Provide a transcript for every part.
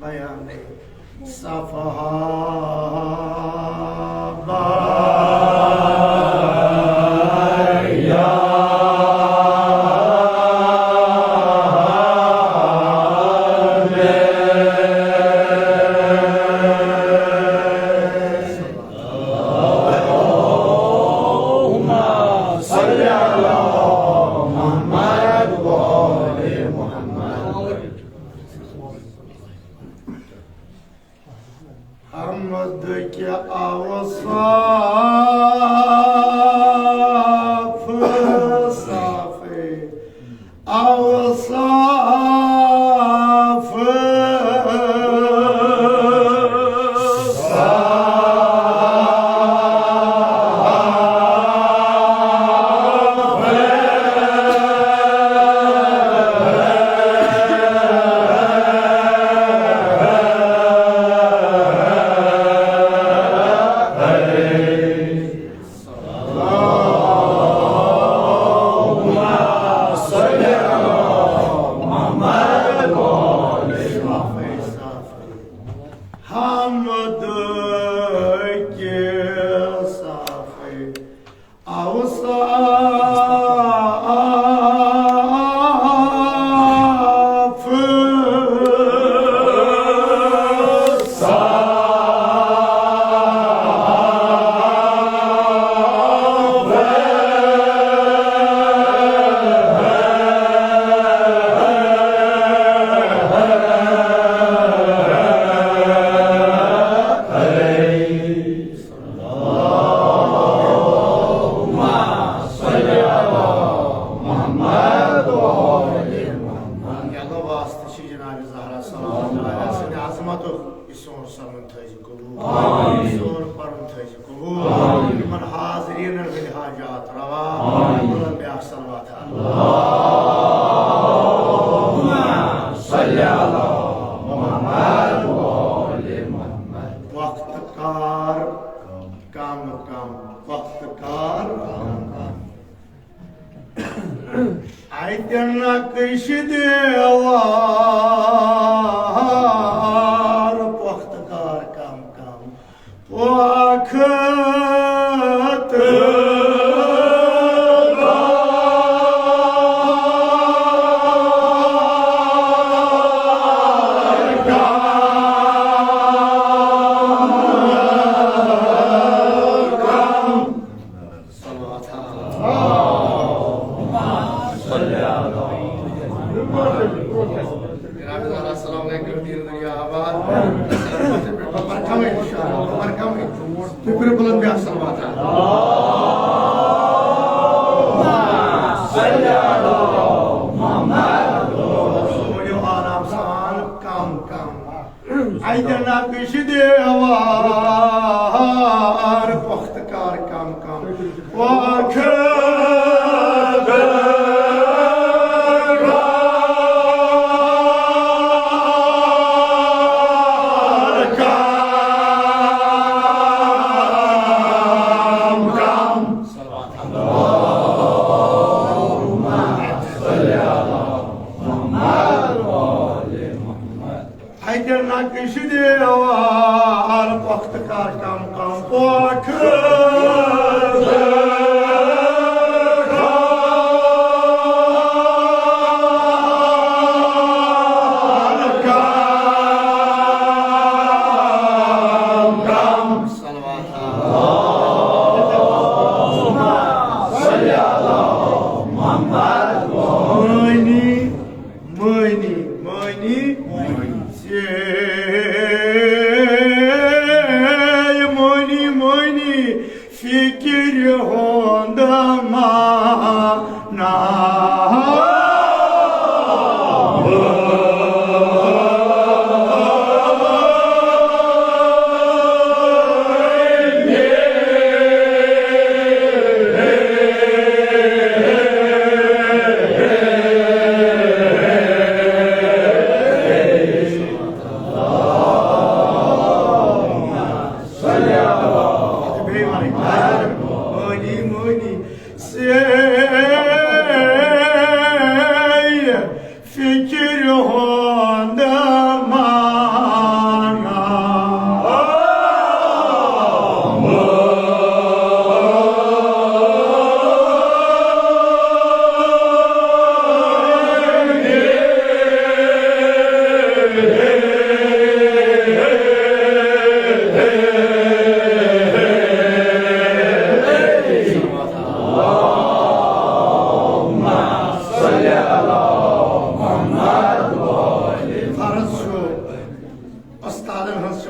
बयान सफहा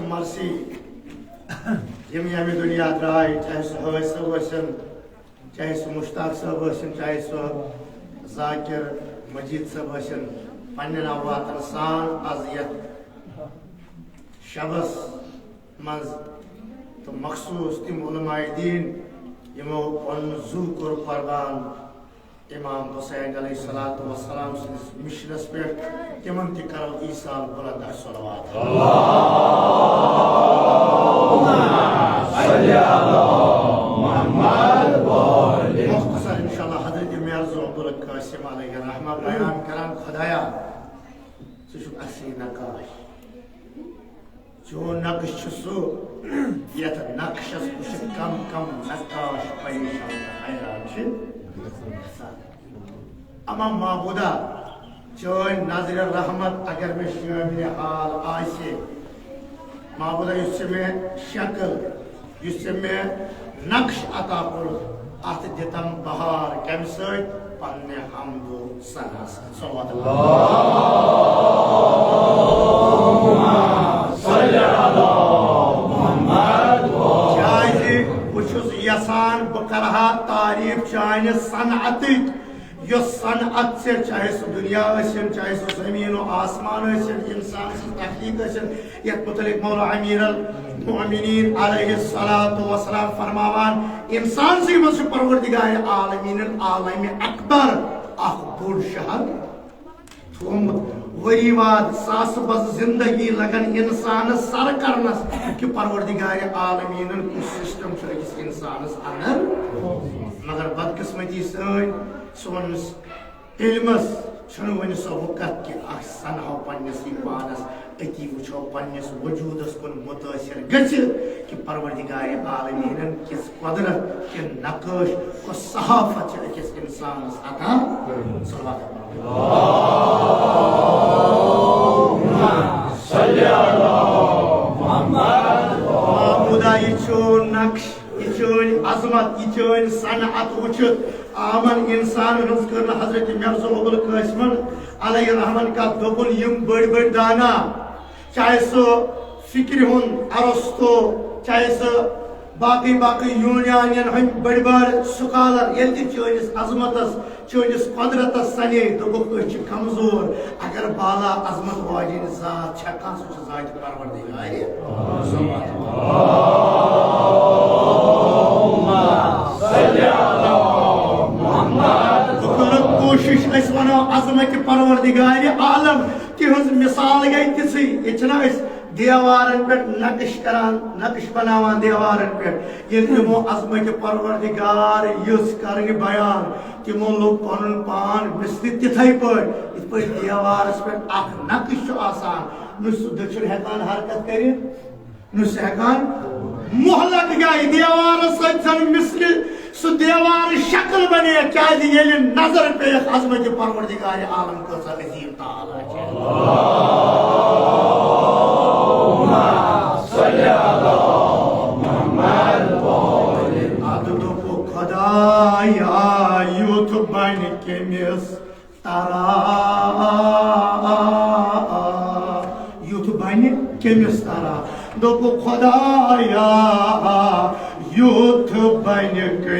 मर्सी यम दुनिया द्राय चाहे सह सब चाहे सह मुश्ताक साहब चाहे सह जाकिर मजीद साहब पन्न वातन सान आज यथ शबस मज तो मखसूस तम उलमाए दीन यमो पन जू कोर कुर्बान इमाम हुसैन अलैहिस्सलातु वस्सलाम सिंस मिशनस पे तिमन ति करो ईसाल बुलंद सलवात अल्लाहुम्मा सल्ली अला मुहम्मद व आले मुख्तसर इंशाअल्लाह हजरत मिर्जा अब्दुल कासिम अलैहि रहमा बयान करान खुदाया सुशु असी नकाश जो नक्श सो यथ नक्शस कुछ कम कम नकाश परेशान हैरान छ अमा माबूदा चोन नाज़िर रहमत अगर में शामिल हाल आशे माबूदा इसमें शक्ल इसमें नक्श अता कर आत दितम बहार कम सत पन्ने हमदो सना सल्लल्लाहु अलैहि वसल्लम यसान बकरहा तारीफ चाहे सनअत यो सनअत से चाहे सो दुनिया चाहे सो जमीन और आसमान इंसान से तखलीक यत मुतलिक मौला अमीरुल मोमिनीन अलैहिस्सलातु वस्सलाम फरमावान इंसान से मस परवरदिगार आलमीन आलम अकबर अख बोड़ शहर थोम वरीवाद सास बस जिंदगी लगन इंसान सर करनस कि परवरदिगार आलमीन कुछ सिस्टम इंसान अंदर मगर बदकिस्मती सोन इल्मस वन सो वक़्त कि सनहो पन्नस पानस अति वो पन्नस वजूदस कुन मुतासिर कि परवरदिगार आलमीन किस कुदरत कि नक़श को सहाफत अकिस इंसान अता अल्लाहुम्मा सल्ली अला मुहम्मद माबूदा ये नक्श ये अजमत ये सनअत वुचत आमन इंसान कर हजरत मिर्जा अब्दुल कासिम अलैहि रहमत का दोपुन यम बड़ बड़ दाना चाहे सो फिक्र हुन अरस्तो चाहे सो बाकी बाकी यूनानियन हम बड़ बड़ स्कॉलर यदि चोनिस अजमतस चोनिस कुदरतस सने दोपुक कमजोर अगर बाला अजमत वाजिन जात छका सो जात परवरदिगार अल्लाहुम्मा सल्ली अला कोशिश वनो अजमत परवरदिगार आलम तिहज मिसाल गई तिथि ये देवारन पे नक्श करान नक्श बनावान देवारन पे ये तिमो अजमत परवरदिगार युस करने बयान तिमो लोग पनुन पान मिसली तिथै पर इत पर देवारस पे अख नक्श आसान नुस दक्षिण हेकान हरकत करित नुस हेकान मोहलत गई देवारस सजन मिसली सु देवार शक्ल बने क्या नजर पे अजमत परवरदिगार आलम को अजीम ताला अल्लाहुम्मा सल्ली अला मुहम्मद व आले आदतो को खुदाया यूथ बन के मिस तारा यूथ बन के मिस तारा दो को खुदाया यूथ बन के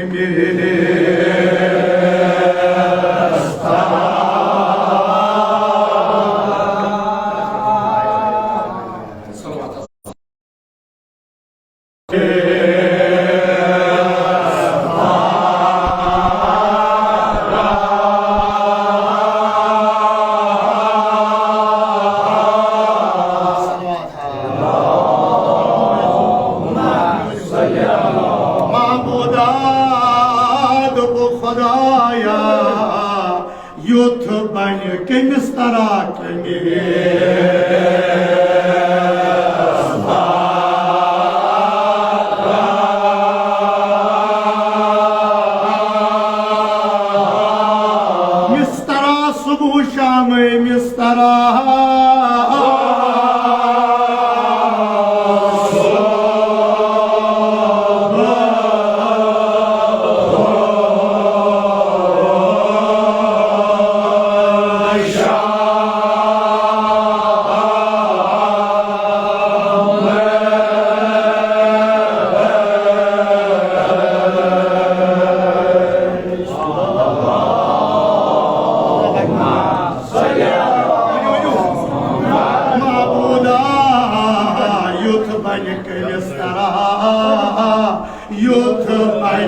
bani kemiz tara, yut bani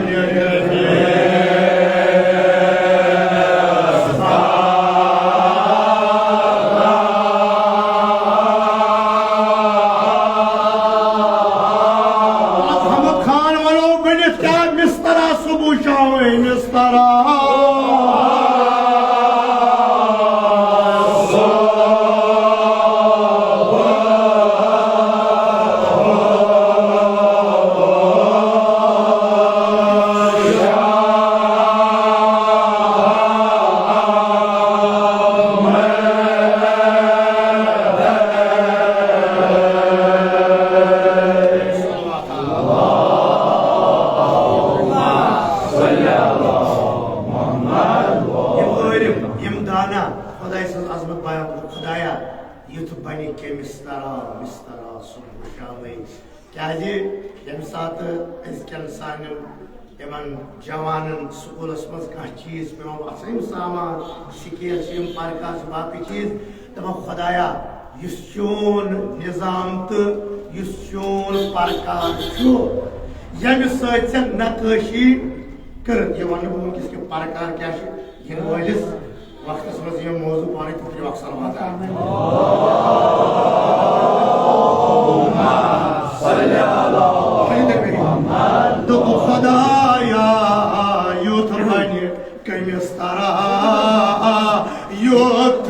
जवानन स्कूलस मज कह चीज पे वसम सामान सिकेल पार्का बाकी चीज दप खुदाया चोन निजाम तो चोन पार्कार यम सैन नक्काशी कर वन वनकस कि पार्कार क्या इन वलिस वक्त मज मौजू पानी तुम अक्सर दप खुदाया युथ बनि कमिस तरा युथ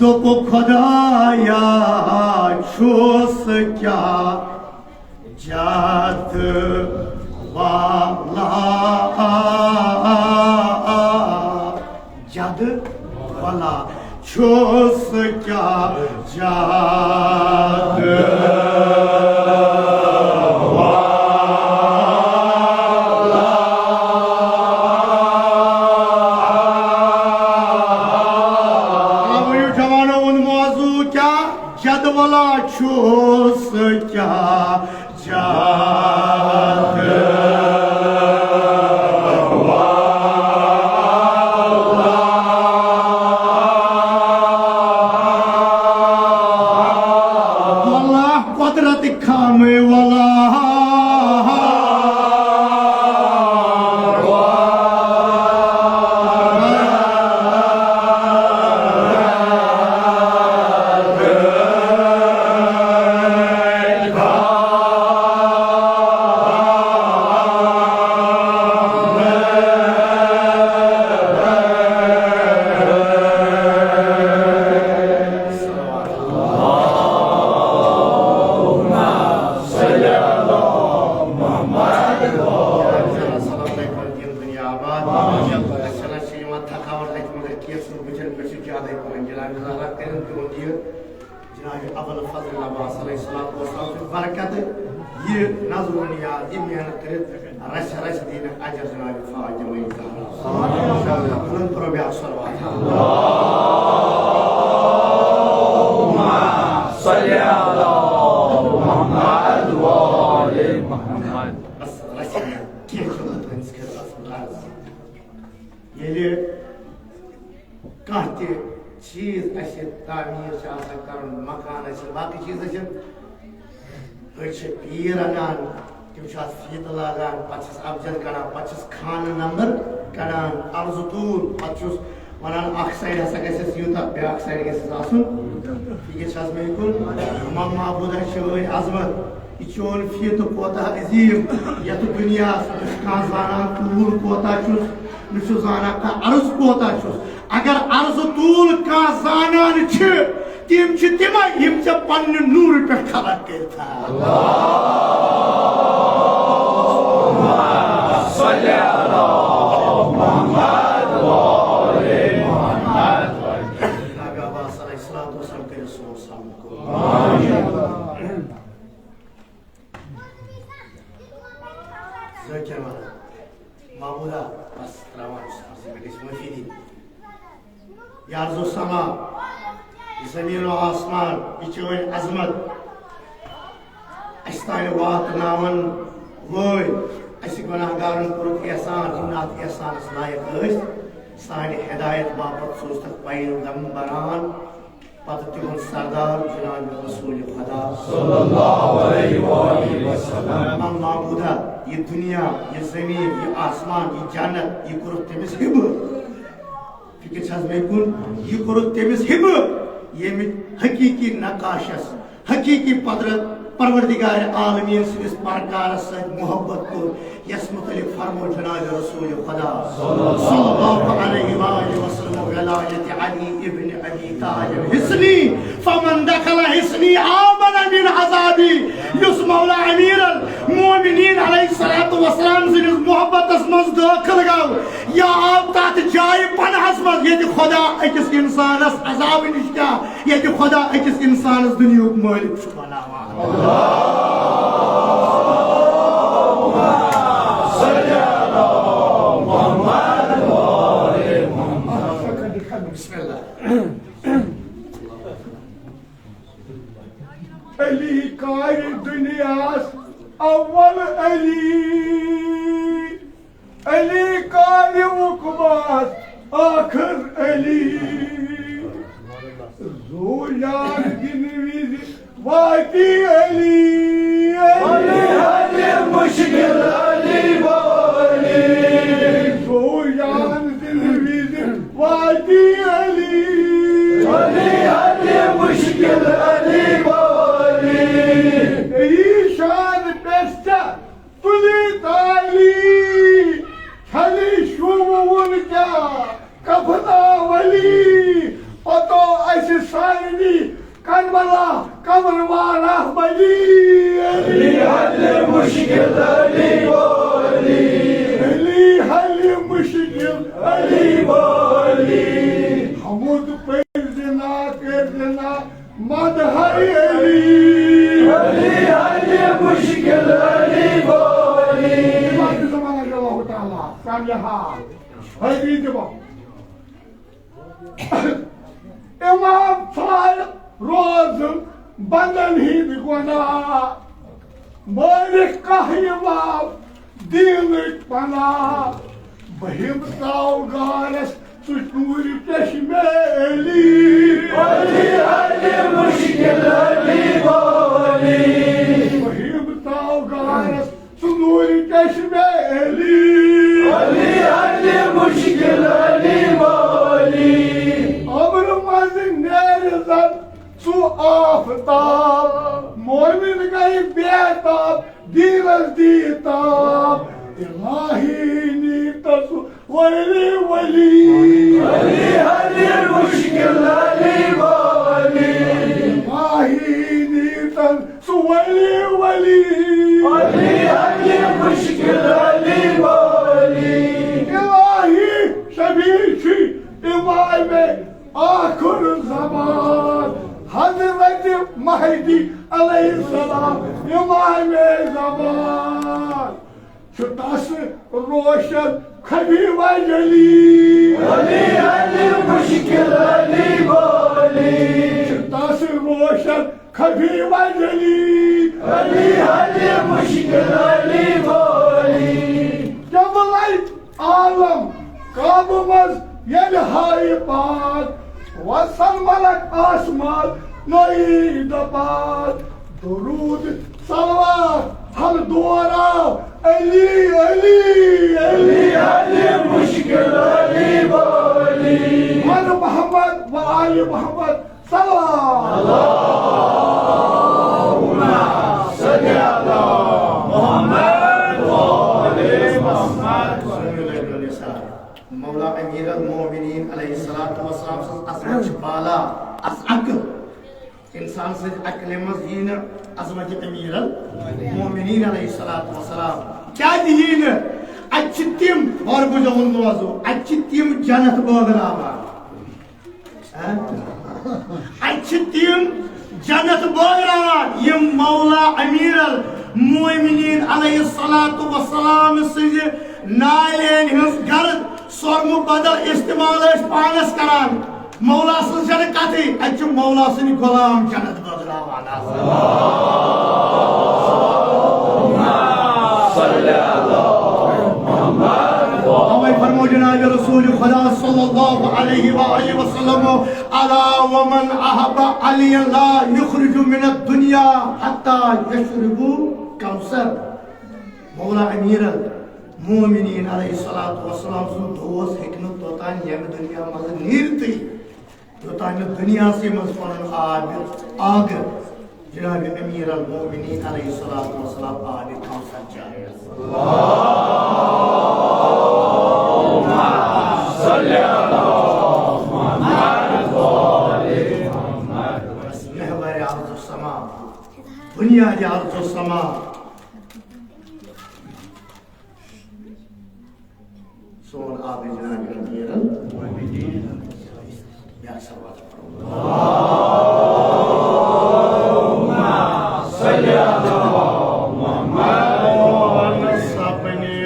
दप खुदाया छुस क्या जात वाला जद वाला छुस क्या जात छुस क्या जात वाला कुदरत खामे वाला बरकत ये नजर नियाज ये मेहनत कर रश रश दिन अजर जनाब फातिमा ज़हरा बुलंद करो बे सल्लल्लाहु सल्ली अला मुहम्मद व आले मुहम्मद बस रश के खदमत कर ये कहते चीज ऐसे तामीर कर मकान बाकी चीज पीर अनान तम फीत लागान पे अफजल कड़ान पे खान नंबर कड़ान अर्ज तूर पे वनान अख साइड हसा गसेस यूता ब्याक साइड गसेस आसुन ये छास में कुल तमाम माबूदा शोय अजमत इचोन फियत कोता अजीम यत दुनिया का जाना तूल कोता चुस नुसु जाना का अर्ज कोता चुस अगर अर्ज तूल का जाना छ तिम छ तिमा यम च पन्न नूर पे खबर करता अल्लाह सल्ली अला मुहम्मद व आले मुहम्मद नबी अब्बास अलैहिस्सलातु वस्सलाम के रसूल सल्लल्लाहु ज़कर मामूला बस त्रावान से बेटिस मुफीदी यारज़ो समा ज़मीन व आसमान इचोन अज़मत अस्तान वातनावन वोय अस गुनाहगारन कुरुक एहसान जिन्नात एहसान लायक अस सानि हिदायत बापत सोस तक पैगंबरान पत तिहुन सरदार जनाब रसूल खुदा सल्लल्लाहु अलैहि वसल्लम माबूदा ये दुनिया ये ज़मीन ये आसमान ये जन्नत ये कुरुक तमिस हिब फिक्र छस में कुन ये कुरुक तमिस हिब ये हकीकी नकाशस हकीकी पदरत परवरदिगार आलमीन सिस परकार से मोहब्बत को यस मुतलिक फरमो जनाब रसूल खुदा सल्लल्लाहु अलैहि वसल्लम वलायत अली इब्न अबी तालिब हिस्नी फमन दखल हिस्नी आमन मिन अज़ाबी युस मौला अमीर अल मोमिनीन अलैहिस्सलातु वस्सलाम सिस मोहब्बत मज दाखिल गव या आप तात जाय पनहस मज ये खुदा अकिस इंसानस अजाब निश क्या ये खुदा अकिस इंसानस दुनिया मालिक छु बनावा अली कारी दुनियास अव्वल अली अली कारी उकबास आखिर अली जोयान गिनवीज वाकी अली अली हले मुश्किल अली बोली जोयान गिनवीज वाकी अली अली हले मुश्किल अली बोली ईशान पेस्टा तुली ताली छली शुवन क्या कफना वली पतो ऐसे साइनी कनबला कमरवाना बली अली हले मुश्किल अली बोली अली हले मुश्किल अली बोली हमद पैजना करना मदहई अली अली हले मुश्किल अली बोली बात जमाना अल्लाह ताला सामहा हदी जवाब इमाम फारूक रोज बंदन हिंद गुना मालिक कहयमाव दीन पना बहिम ताव गारस सुनूर चश्मेली अली अली मुश्किल अली बोली बहिम ताव गारस सुनूर चश्मेली अली अली मुश्किल अली बोली अमर मज नेरजन सु आफताब मोमिन गई बेताब दीवस दीताब इलाही नीतस वली वली अली अली मुश्किल अली बोली इलाही नीतस वली वली अली अली मुश्किल अली बोली इलाही शबीशी इमाम आखिर ज़मान हज़रत महदी अलैहिस्सलाम इमाम ज़मान छुटास रोशन खबीब जली अली अली मुश्किल अली बोली छुटास रोशन खबीब जली अली अली मुश्किल अली बोली जब लाइट आलम काबमज यल हाय पाक वसल मलक आसमान नई दपात दुरूद सलवात हम दोरा अली अली अली अली मुश्किल अली बोली आले मोहम्मद सल्लल्लाहुम्मा सल्ली अला मोहम्मद व आले मोहम्मद। मौला अमीर अल-मोमिनीन अलैहिस्सलातु वस्सलाम अज़मत बाला अक़ल इंसान से अक़ल मज़ीन अज़मत अमीर अल-मोमिनीन अलैहिस्सलातु वस्सलाम क्या दीन अच्छी तिम और बुझाउन मौजू अच्छी तिम जन्नत बोगरावा अच्छी तिम जन्नत बोगरावा ये मौला अमीर अल-मोमिनीन अलैहिस्सलातु वस्सलाम से नालेन हंस गर्द सोर्म बदल इस्तेमाल पानस करान मौला सन कथी अच्छ मौला सन गुलाम जन्नत बदलावान हमें फरमो जनाब रसूल खुदा सल्लल्लाहु अलैहि वसल्लम अला वमन अहब अली ला युखरिजु मिन दुनिया हत्ता यशरबु कौसर मौला अमीर मोमिनीन अलैहिस्सलातु वस्सलाम सुन दोस्त हेकन तोतान यम दुनिया मज नीरती तोतान दुनिया से मज पन आग जनाब अमीर अल मोमिनीन अलैहिस्सलातु वस्सलाम आग कौसर चाहे अल्लाहुम्मा सल्ली अला मुहम्मद व आले मुहम्मद। महवर अर्ज़ समा दुनिया के अर्ज़ समा सोन आप जनाब अमीर अल-मोमिनीन या सवाल अल्लाहुम्मा सल्ली अला मुहम्मद सपने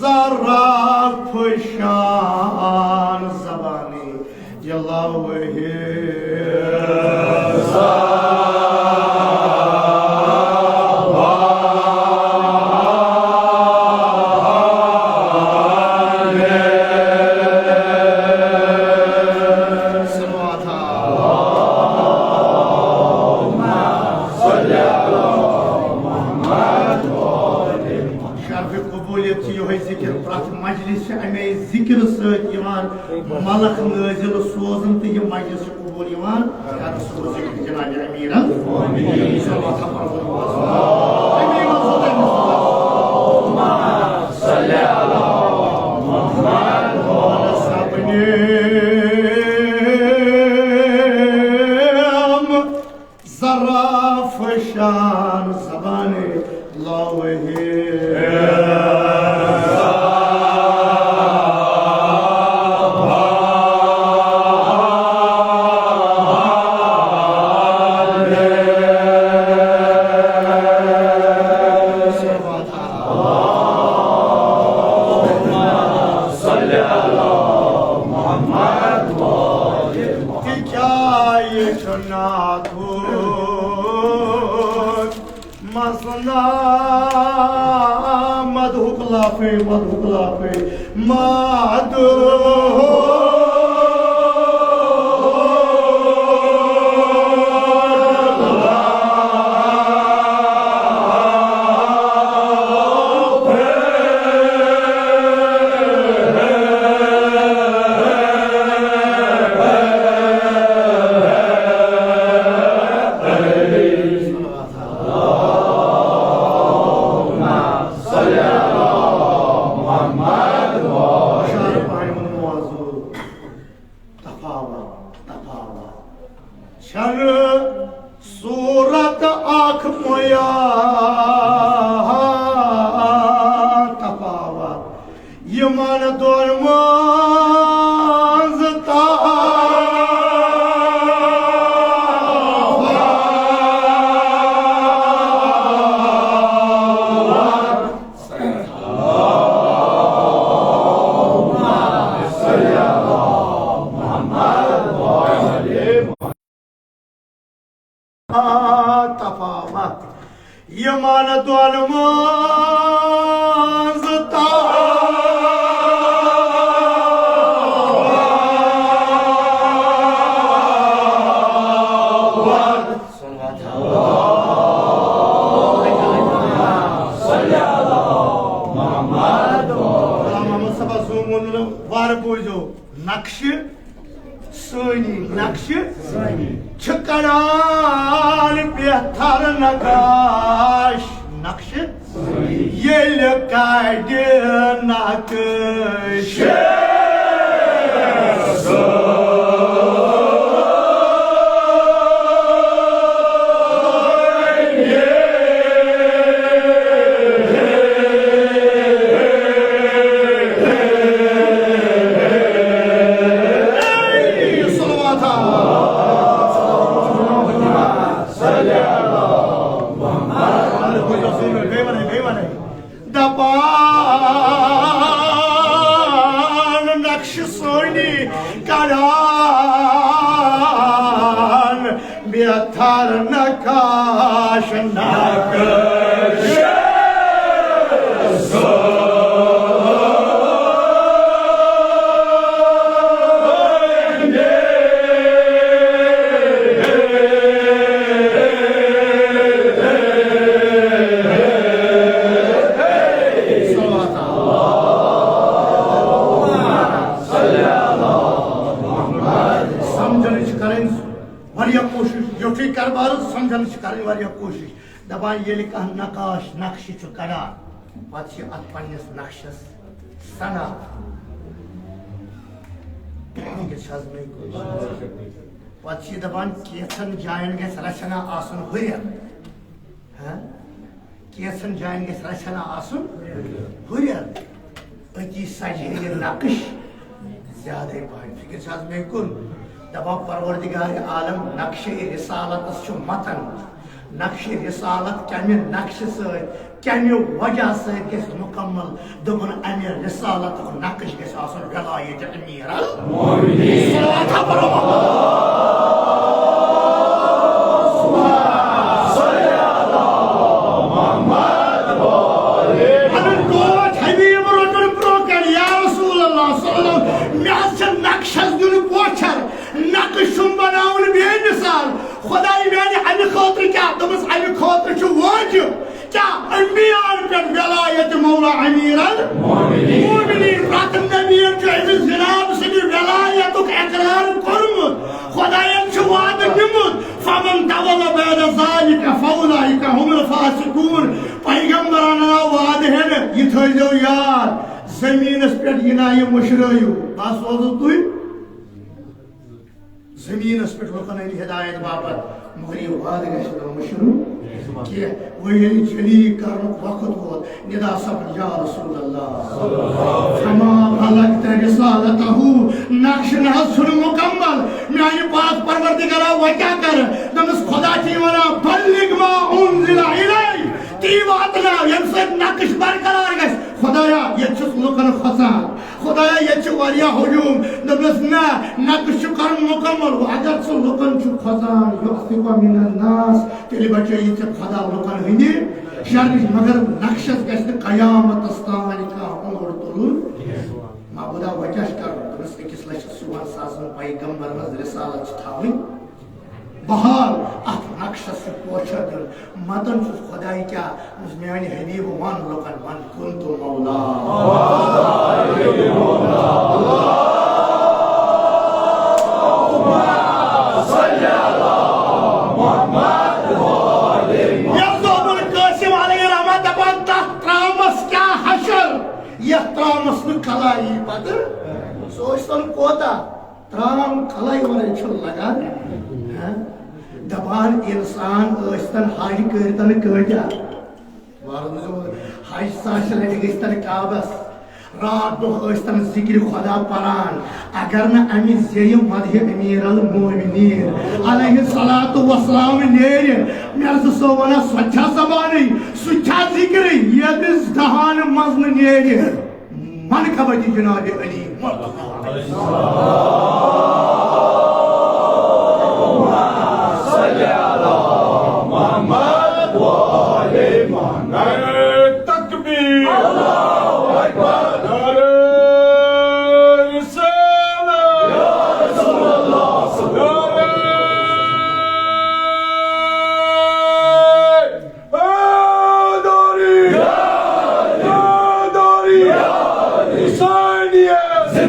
जरा खुशान ज़बानी यल्लाहु मलक नाजिल सोजन तो ये मजलिस कबूल इमान या रसूल जनाब अमीर अल-मोमिनीन अल्लाहुम्मा सल्ली अला मुहम्मद व सपने जरा फशान ज़बाने लावहे मधुकला पे माधो सूरत आँख मोया तपावा यमन दोर मांजता तफावत यमानत अलमाज़ता वार बोझो नक्श सोनी नक्श छकड़ान बेहतर नकाश नक्श ये काट नक्श दबान नक्श सोनी कड़ान बेहतर नकाश नक्श समझन कर कोशिश दपान ये नकाश नक्श कड़ान पे अत पन्नस नक्शस सना पे दपान कैसन जायन गस रचना आसन हुरियत कैसन जायन गस रचना आसन हुरियत अति सजे नक्श ज्यादा पान फिक्र में कुन दबा परवरदिगार आलम नक्श रिसालत मतन नक्श रिसालत कमे नक्श कमे वजह से मुकम्मल दोपन अमे रिसालत नक्श गस वलायत अमीरुल मोमिनीन नक्शुम बनावन बेमिसाल खुदाई मैंने अमि खातिर क्या दमस अमि खातिर छु वाजिब क्या अंबियान पे वलायत मौला अमीरुल मोमिनीन प्रातम नबीन जो इस जनाब से वलायत का इकरार करमुत खुदायन छु वाद निमुत फमन तवल्ला बाद ज़ालिक फौलाइक हुमुल फासिकून पैगंबरान वाद है ये थो याद जमीनस पे यना ये मुशरयो बस ओजो तुई जमीनस पे लोकन हिदायत बाबत मगर ये वाद मशरू कि वही जली कर वक्त वोत निदा सब या रसूल अल्लाह फमा बलगत रिसालतहु नक्श नहसुन मुकम्मल मेरी बात परवरदिगार वजह कर नमस खुदा की वना बल्लिग मा उनजिला इलै ती वातना यमसे नक्श बरकरार गस खुदाया ये छुस लोकन खसान खुदाया ये छु वारिया हुजूम नमस ना नक्श कर मुकम्मल अगर सो लोकन छु खसान युसिका मिनन नास तेली बच्चे ये खुदा लोकन हिंदी शर्म मगर नक्शस गस कयामत अस्तान का उमर तुलुन माबुदा वजह कर नमस किस लश सुबह सासन पैगंबर मज रिसालत थावी बहार अत नक्शस पोछद मतन खुदाई क्या मेरे हबीब वन लोकन मन कुंतु मौला खलाई पद सोचन कोता त्राम खलाई वर लगा दपान इंसान हज करतन कटा हज साश लट गन काबस रात दोस्तन जिक्र खुदा पान अगर न अमि जे मदह अमीरुल मोमिनीन अलैहिस्सलातु वस्सलाम नेर मेर्ज सो वन सच्चा जबान सच्चा जिक्र यदिस दहान मज नेर मन खबती जनाब अली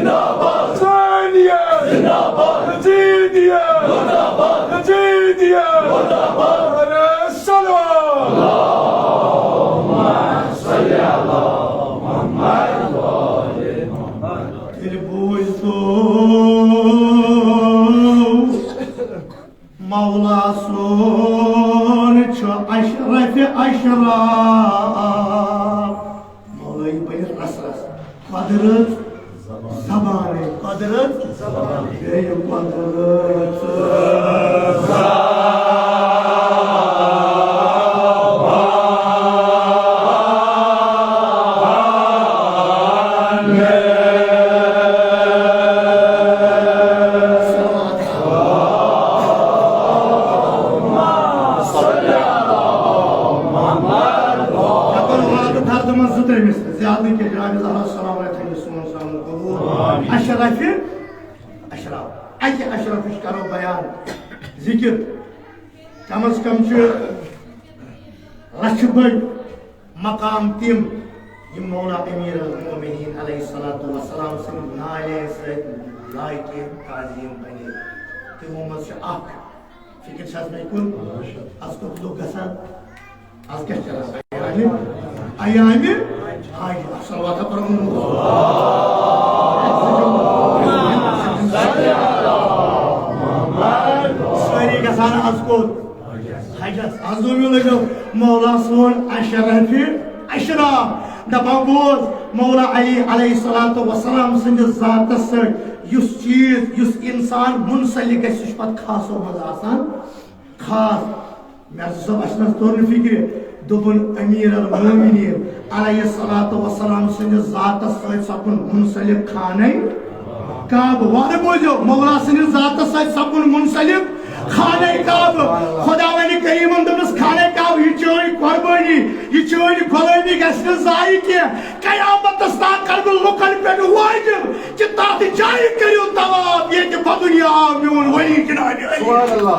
जिंदाबाद हुसैनियत जिंदाबाद यजीदियत मुर्दाबाद यजीदियत मुर्दाबाद अरे सल्लल्लाहु सल्ली अला मुहम्मद व आले मुहम्मद दिल बोझ तो मौला सोन छ अशरफ अशराफ मौला ये पहले रस रस कदरत ज़बान कदरत ज़बान ये कदरत अशरफ अशराफ अके अशरफ करो बयान जिक्र कम अज कम लक्ष बड़ मकाम तिम यम मौला अमीर अल-मोमिनीन अलैहिस्सलातु वस्सलाम सिंह नाले से लायके ताज़ीम बने तिमो मज अख फिक्र छस में कुन आज को लोग गसन आज क्या चला अयामी हाय सल्लल्लाहु अलैहि गसान आज को हजस आजूमी लगो मौला सोन अशरफ अशराफ दपा बोज मौला अली अलैहिस्सलातु वस्सलाम सिंद जात से युस चीज युस इंसान मुनसलिक गस पत खासो मज आसान खास मैं सब अशना तोर फिक्र दोबन अमीर अल-मोमिनीन अलैहिस्सलातु वस्सलाम सिंद जात से सपन मुनसलिक खाने काब वादे बोझो मौला सिंद जात से सपन मुनसलिक खाने काब खुदावंद करीम दमस खाने काब ये चोरी कुर्बानी ये चोरी गुलामी गस्न जाई के कयामत तस्ता करब लुकन पे वाजिब कि तात जाय करियो तवाब ये के बदुनिया मेन वली जनाब सुभान अल्लाह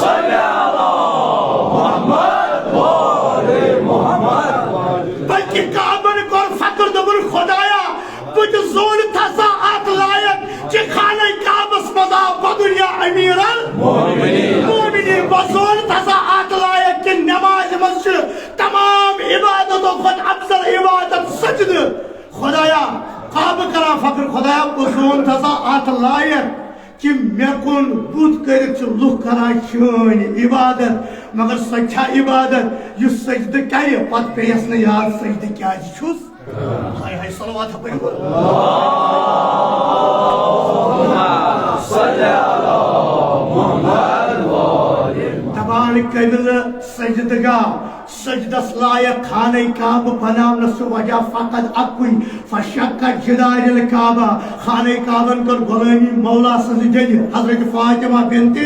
सल्ली अला मुहम्मद व आले मुहम्मद बल्कि काबन को फकर दबन खुदाया बुत जोन थसा आत लायक कि खाने काबस मजा बदुनिया अमीर अल-मोमिनीन बजोन थसा आत लायक कि नमाज मस्जिद तमाम इबादतों खुद अफजल इबादत सजद खुदाया काब करा फकर खुदाया बजोन थसा आत लायक कि मे कुन बुत कर लुख करा चन इबादत मगर सच्चा इबादत यु सजद कर पत पेस न याद सजद क्या छुस हाय हाय सलवात पढ़ो सल्ली अला मुहम्मद व आले तबान कबिल सजदगा सजदस लायक खाने काब बनावन सु वजह फकत अकुई फशक्का जिदारिल काबा खाने काबन कर गुलामी मौला सज जज हजरत फातिमा बिनते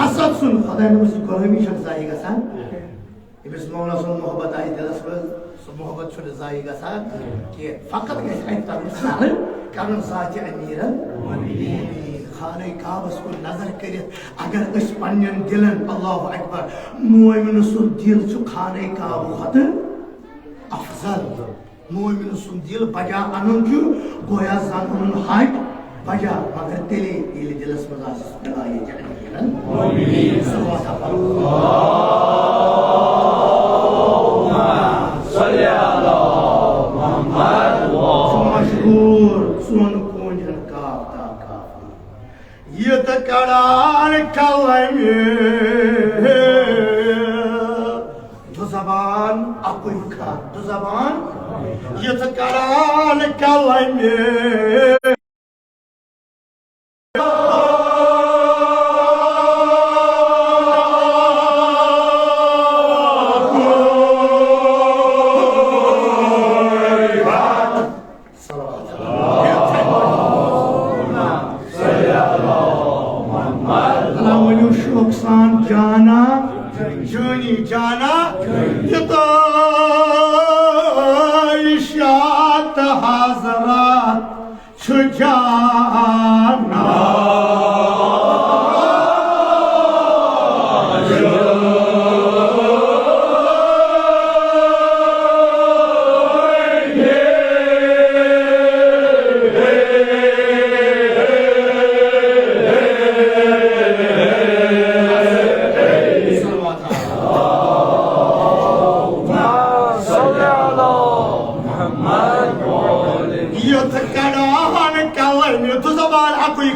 असद सुन खुदा ने उस गुलामी शक जाई गसान इबस मौला सुन मोहब्बत आई दिलस सो मोहब्बत छुन जाई गसान कि फकत गस आई तब कारण जाति अमीर अल-मोमिनीन खाने काबस को नजर कर अगर अस पन्न दिलन अल्लाह अकबर मोमिन सुन दिल छु खाने काब खत अफजल मोमिन सुन दिल बजा अनन छु गोया जान अनन हाट बजा मगर तेले दिल दिलस मजा सदा ये अमीर अल-मोमिनीन सल्ली अला मुहम्मद व मशहूर सुन कोंजन काफता काफी ये तकरार कलमे दो जबान अपुई खा दो जबान ये तकरार कलमे जाना जोनी जाना ये तो इशात हाजरात छुजाना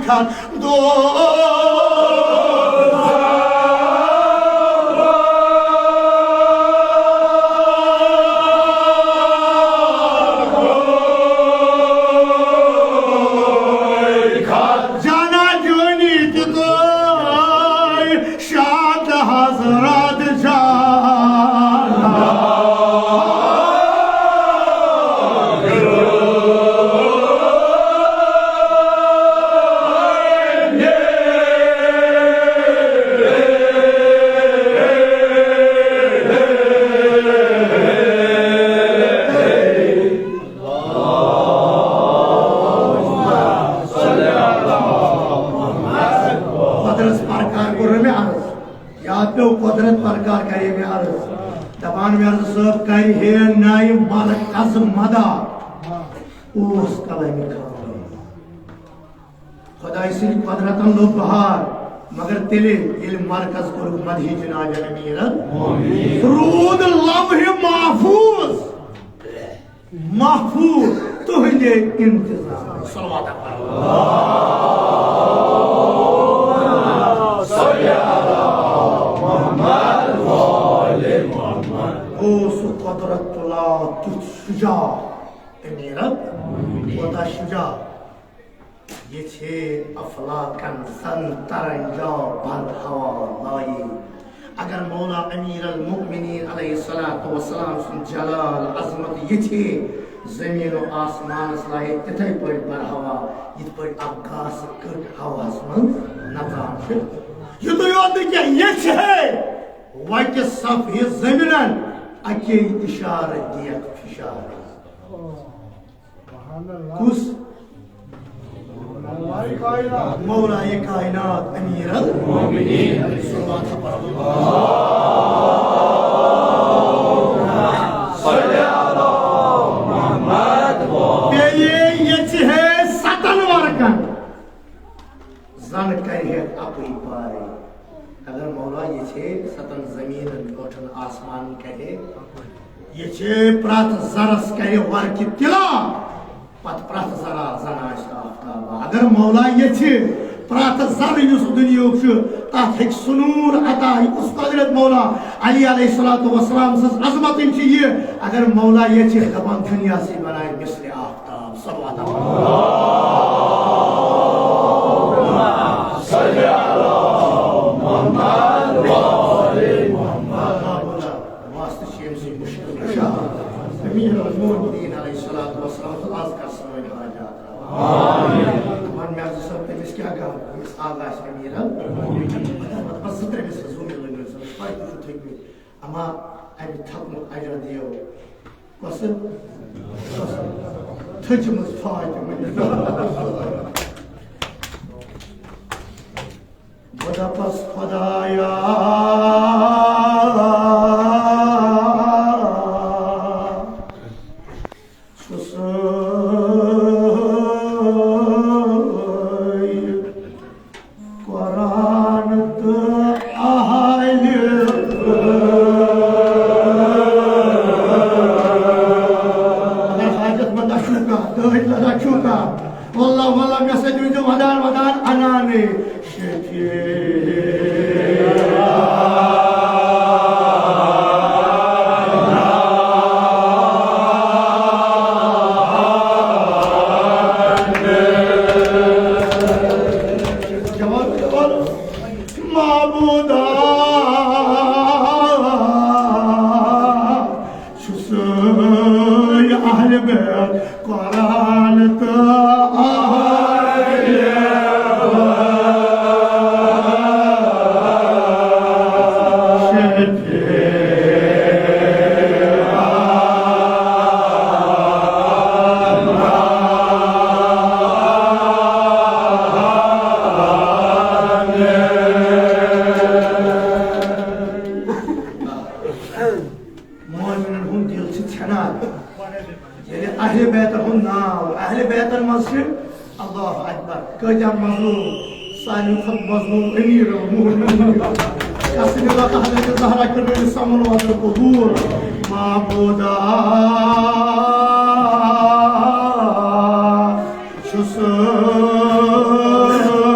खान दो जाना जोनी तो शाद हजरत जाना कुदरत प्रकार करे में अर्ज दपान में अर्ज सब करे हे नाय मरकज मदा उस कलम खान खुदा इसी कुदरतन लो बहार मगर तिले इल मरकज को मदही जना जनमीर फरूद लम्हे महफूज महफूज तुझे इंतजार सल्लल्लाहु अगर मौला अमीर अल मुमिनीन अलैहिस्सलातु वस्सलाम सुन जलाल अजमत ये जमीन और आसमान लाए तिथे पर हवा इत पर आकाश कट हवा मन नजाम ये तो याद क्या ये है वाके सफ ये जमीनन अके इशारे दिया इशारे कुछ मौला ये कायनात अमीर अल मुमिनीन जन करे अपनी पाए अगर मौला ये सतन जमीन ओठन आसमान करे ये प्रत जरस करे वर की तिला पत प्रत जरा जन आफ्ताब अगर मौला ये प्रत जर युस दुनिया तथ हेक सुनूर अता उस कुदरत मौला अली अलैहिस्सलातु वस्सलाम सस अजमत ये अगर मौला ये दपान दुनिया से बनाए मिस्ल आफ्ताब सल्लल्लाहु ama abi takma aja diyor. Nasıl? Tacımız fayda mı? Bada pas padaya. Şusun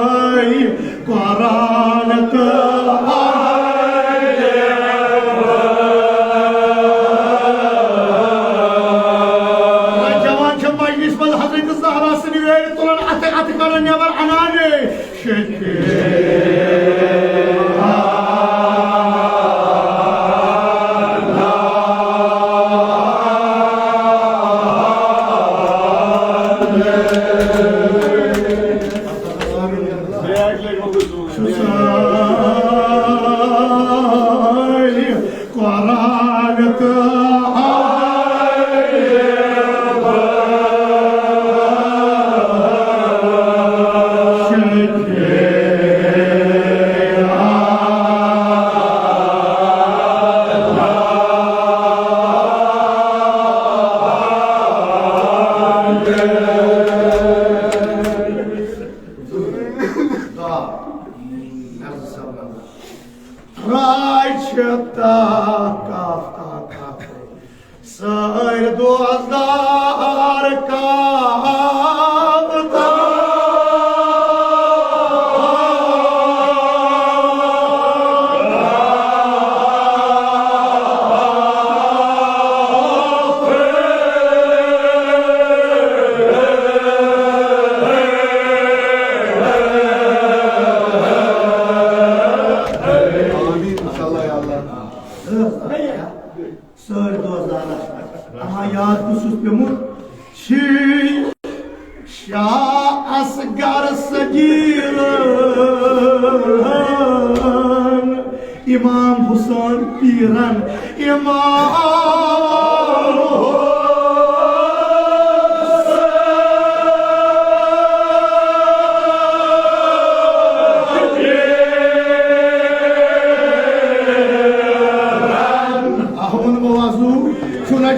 İmam Hüseyin Piran,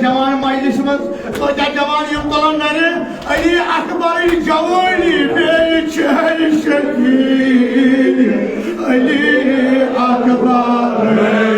Cavan meclisimiz, koca cavan yurttalanları, Ali Akbar'ı Cavani Bey Çelişeki, Ali Akbar'ı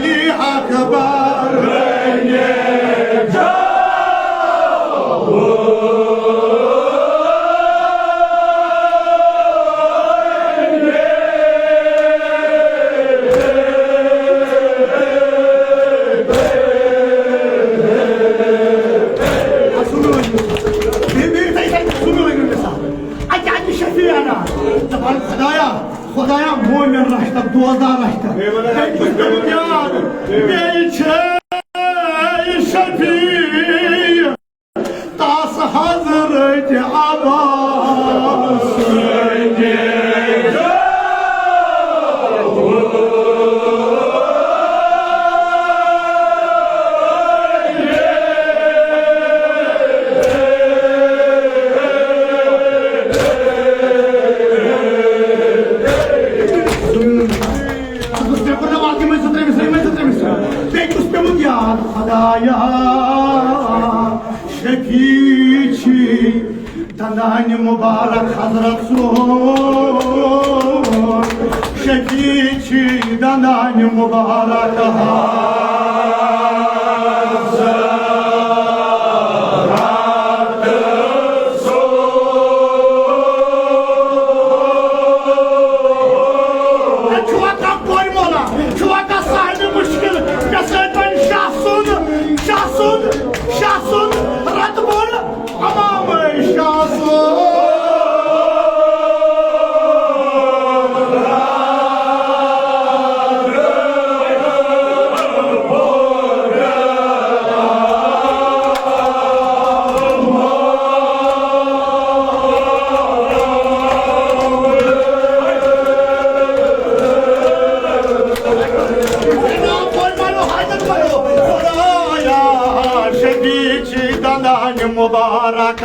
Ali Akbar खुदाया मोह में रास्ता दुआदा रास्ता शफी तास हजरत अब्बास शफीची दंदानी मुबारक हजरत शफीची दंदानी मुबारक मुबारक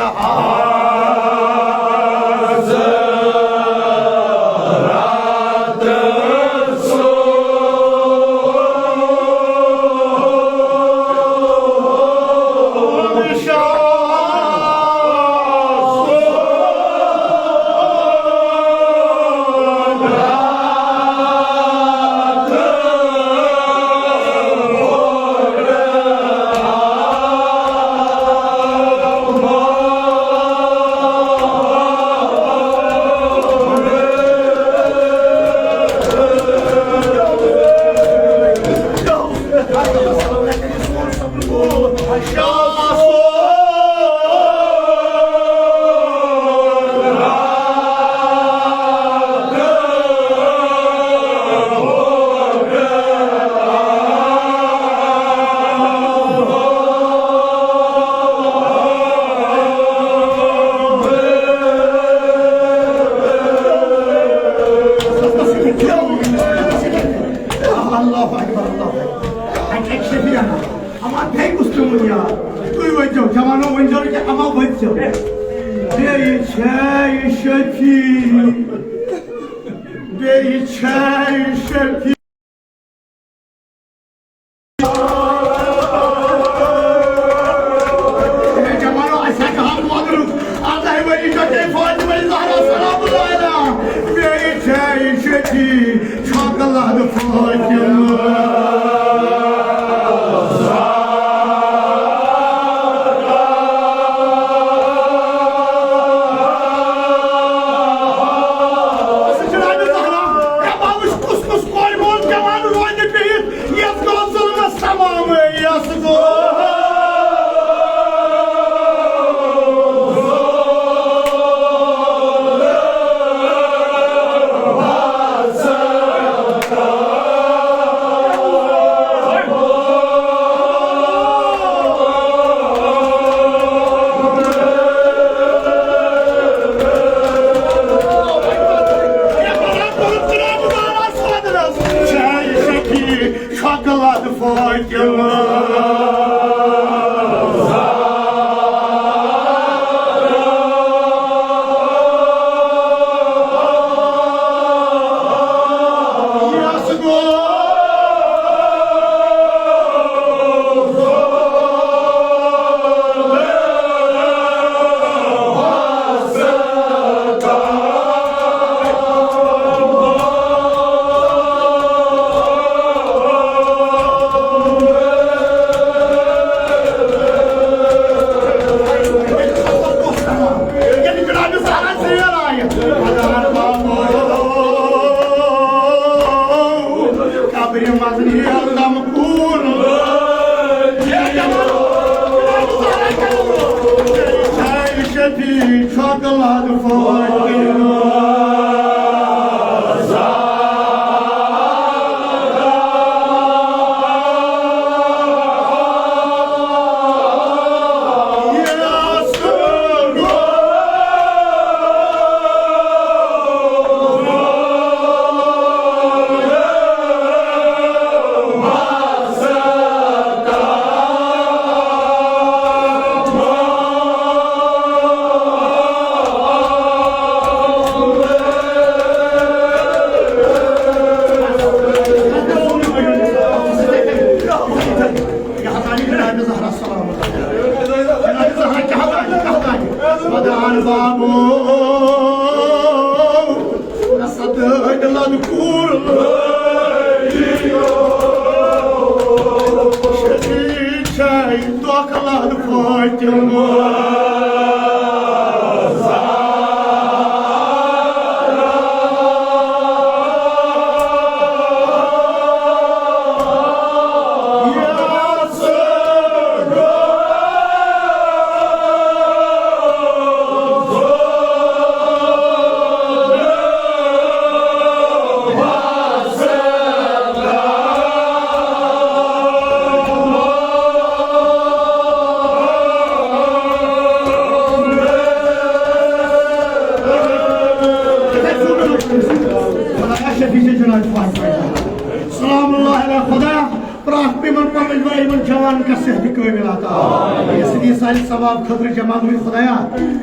सवाब खतर जमा खुदाया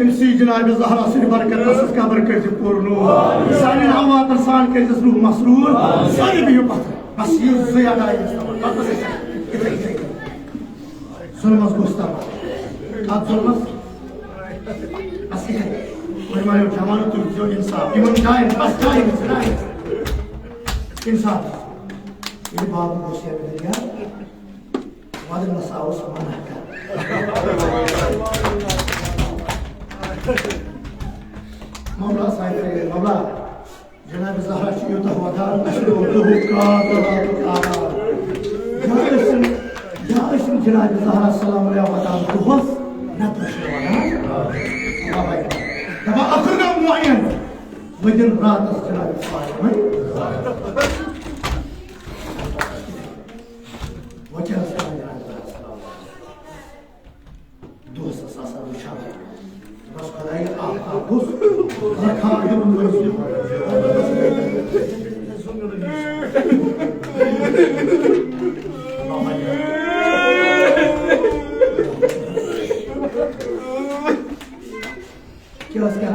इमसी जनाब ज़हरा से बरकत तसस कबर कर पूर्ण सानी हवात सान कर रूह मसरूर सारी भी बस ये ज़्यादा है सुनमस गुस्ता आप सुनमस असली कोई मायो जमानो तो जो इंसाफ इमन जाए बस जाए इंसाफ ये बात मुझे मिलेगा वादन मसाओ समाना का मौला साहिब मौला जनाब ज़हरा चियो तो वदार नशर उर्दू का तो यार जनाब ज़हरा सलाम अलैहा वतान दुहस नतश वनान दबा अखरना मुअय्यन वदिन रातस जनाब फातिमा वजह सलाम दुहस सासा उछा बस खुदाई आप उस रखा दम क्या उसका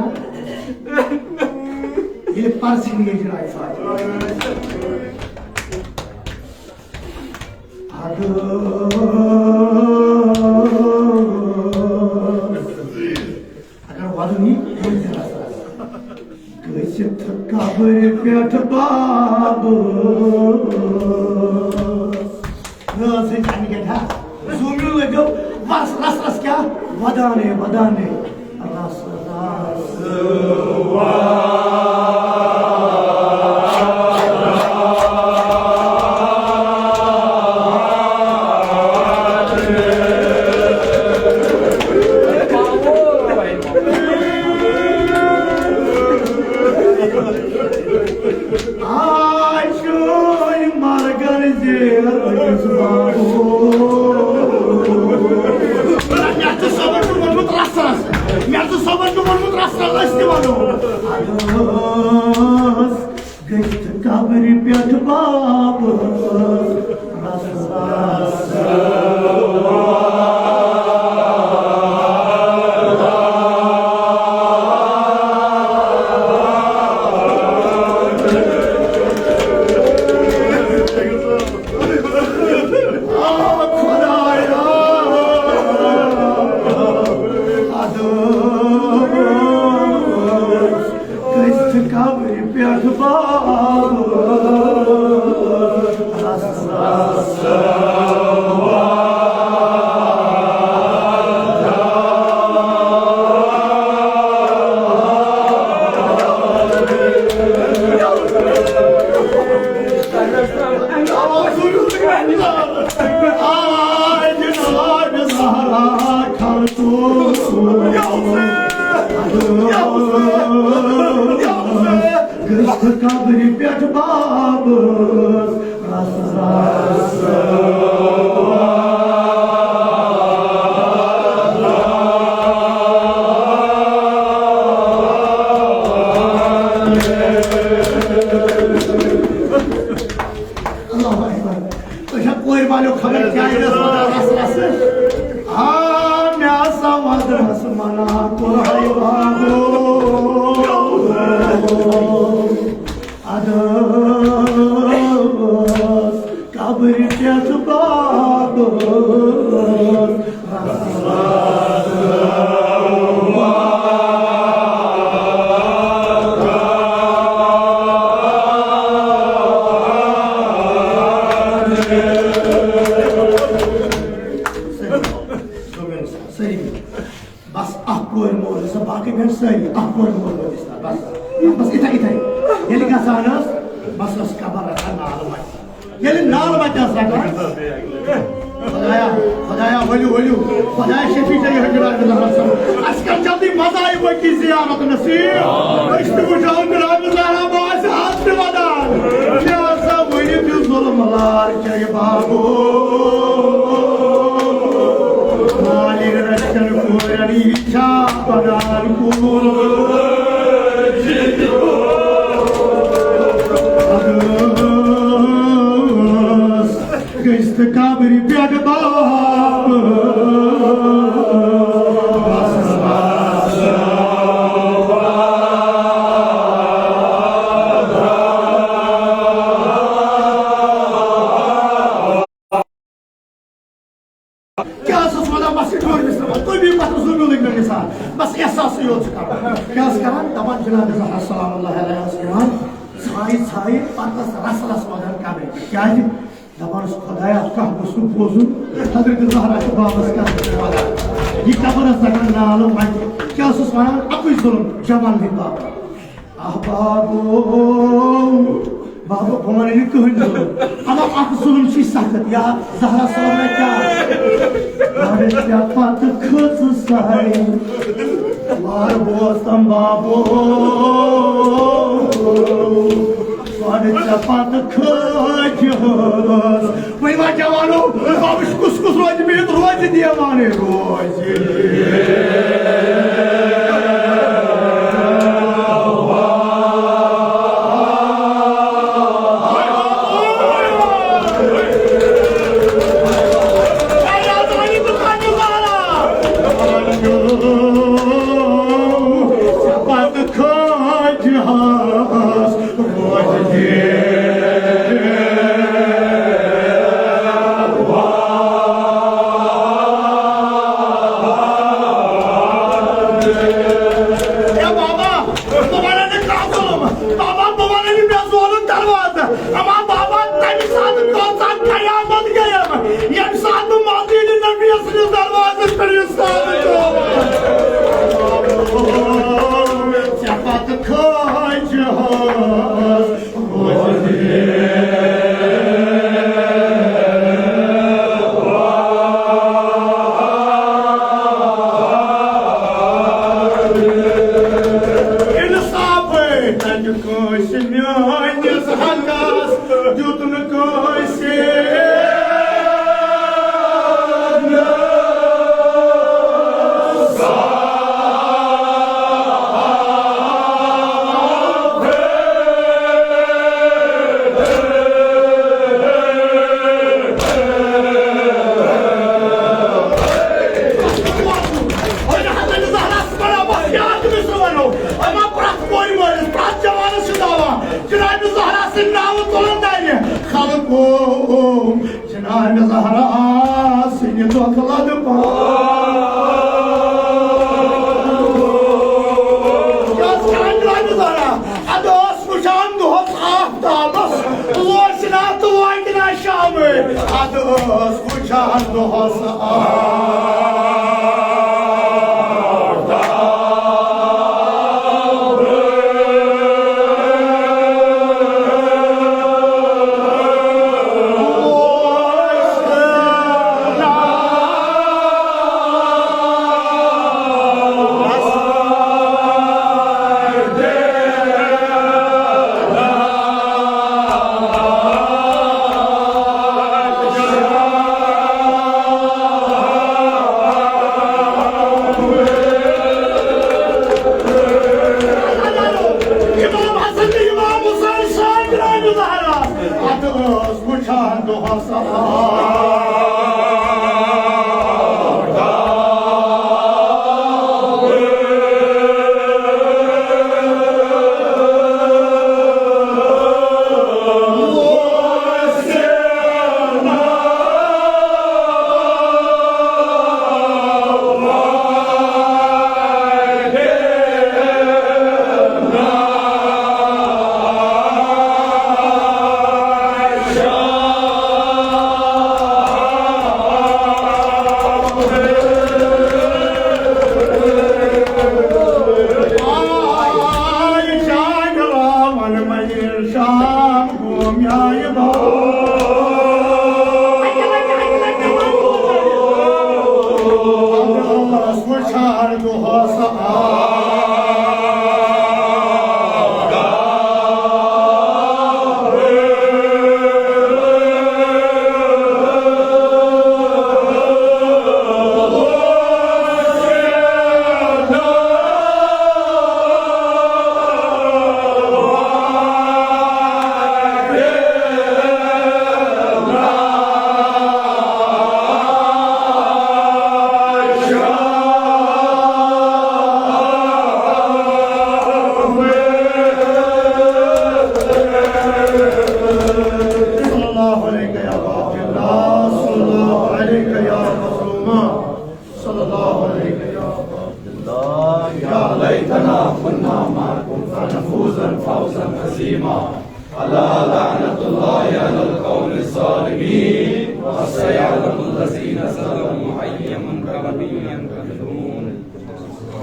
ये पारसी नहीं है जनाब फातिमा अगर वादनी कैसे थकावर पेट बाबू से जान के था सुमिल लगो बस रस क्या वदाने रस Kabri piyat babu kabri piyat babu kabri piyat babu बस आपको मोल सब बाकी में सही आपको मोल बस इतना ये लिखा सानस बस उसका बरकत नाल मत ये नाल मत जाता खुदाया वली खुदाया शफी चाहिए हजरत अल्लाह अस्कर जल्दी मजा आए वो की जियारत नसीब इश्क जाओ जनाब ज़हरा बास हाथ में मदान क्या सब वही दिल जुल्म लार चाहिए बाबू मालिक रचन कोरनी छा बगान को kabri piyat babu क्या सोचना बस छोड़ दे सब कोई भी बात सुन लो लेकिन साथ बस एहसास ही हो चुका क्या करा तमाम जनाब ज़हरा सलाम अलैहा अस्करान साई पातस रसलस मदन का क्या है दबानस खुदाया का बसु पोजु हजरत ज़हरा के बाबस का वाला ये कबर सगन नालो माइ क्या सुस वनान अकुई जुल्म जमाल दिन बाबा बाबा भमाने कहन जुल्म अब जुल्म छी सख्त या ज़हरा सलाम क्या Pata kızı say Var bostan babu Var pata kızı Vay vay cevano Babuş kus kus rozi bir rozi diye mani rozi Cenab-ı Zahra seni topladı Yaz Cenab-ı Zahra Ados muşan duhos ahtabas Ulaşına tuvaydına şamı Ados muşan duhos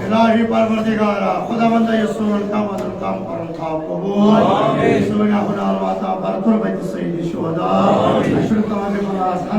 İlahi Parvardigara, Khudavanda Yasu'nun kamadın kamparın tavkubu, Yasu'nun yahun alvata, Bartur Beti Sayyidi Şuhada,